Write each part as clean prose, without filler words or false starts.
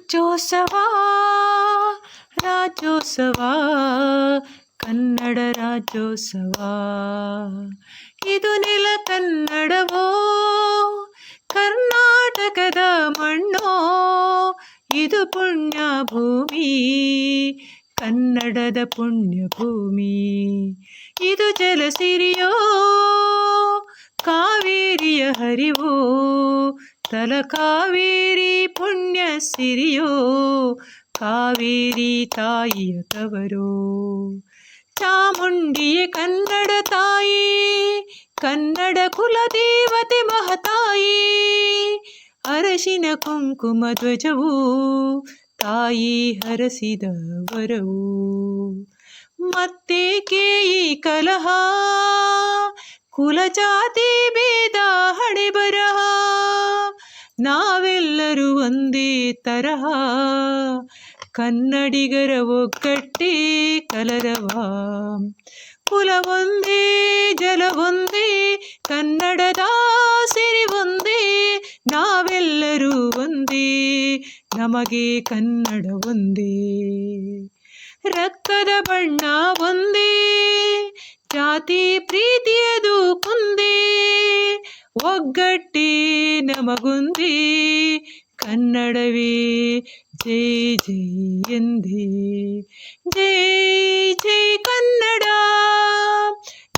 ರಾಜ್ಯೋತ್ಸವ ರಾಜ್ಯೋತ್ಸವ ಕನ್ನಡ ರಾಜ್ಯೋತ್ಸವ. ಇದು ನೆಲ ಕನ್ನಡವೋ, ಕರ್ನಾಟಕದ ಮಣ್ಣೋ, ಇದು ಪುಣ್ಯ ಭೂಮಿ, ಕನ್ನಡದ ಪುಣ್ಯ ಭೂಮಿ. ಇದು ಜಲಸಿರಿಯೋ, ಕಾವೇರಿಯ ಹರಿವೋ, ತಲಕಾವೇರಿ ಪುಣ್ಯ ಸಿರಿಯೋ, ಕಾವೇರಿ ತಾಯಿಯ ತವರೋ. ಚಾಮುಂಡಿಯೇ ಕನ್ನಡ ತಾಯಿ, ಕನ್ನಡ ಕುಲದೇವತೆ ಮಹತಾಯಿ. ಅರಶಿನ ಕುಂಕುಮ ಧ್ವಜವು ತಾಯಿ ಹರಸಿದ ವರವು. ಮತ್ತೇಕೆ ಈ ಕಲಹ, ಕುಲ ಜಾತಿ ಭೇದ ಹಣೆ ಬರಹ. ನಾವೆಲ್ಲರೂ ಒಂದೇ ತರಹ, ಕನ್ನಡಿಗರ ಒಗ್ಗಟ್ಟೇ ಕಲರವ. ಕುಲ ಒಂದೇ ಜಲ ಒಂದೇ, ಕನ್ನಡದ ಸಿರಿ ಒಂದೇ. ನಾವೆಲ್ಲರೂ ಒಂದೇ, ನಮಗೆ ಕನ್ನಡ ಒಂದೇ. ರಕ್ತದ ಬಣ್ಣ ಒಂದೇ, ಜಾತಿ ಪ್ರೀತಿಯದು ಕೊಂದೇ. ಒಗ್ಗಟ್ಟೇ ನಮಗೊಂದೇ, ಕನ್ನಡವೇ ಜೈ ಜೈ ಎಂದೇ. ಜೈ ಜೈ ಕನ್ನಡ,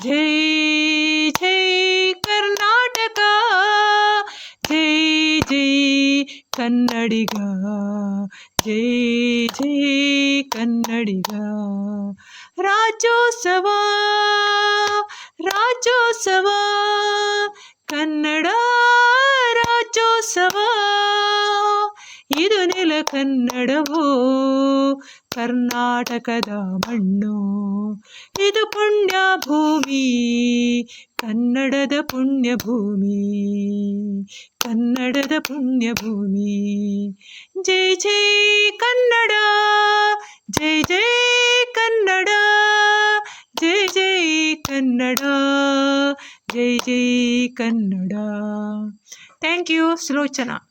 ಜೈ ಜೈ ಕರ್ನಾಟಕ, ಜೈ ಜೈ ಕನ್ನಡಿಗ, ಜೈ ಜೈ ಕನ್ನಡಿಗ. ರಾಜ್ಯೋತ್ಸವ ರಾಜ್ಯೋತ್ಸವ ಕನ್ನಡ ರಾಜ್ಯೋತ್ಸವ. ಇದು ನೆಲ ಕನ್ನಡವೋ, ಕರ್ನಾಟಕದ ಮಣ್ಣು, ಇದು ಪುಣ್ಯ ಭೂಮಿ, ಕನ್ನಡದ ಪುಣ್ಯ ಭೂಮಿ, ಕನ್ನಡದ ಪುಣ್ಯ ಭೂಮಿ. ಜೈ ಜೈ ಕನ್ನಡ, ಜೈ ಜೈ ಕನ್ನಡ, ಜೈ ಜೈ ಕನ್ನಡ, ಜೈ ಜೈ ಕನ್ನಡ. Thank you Sulochana.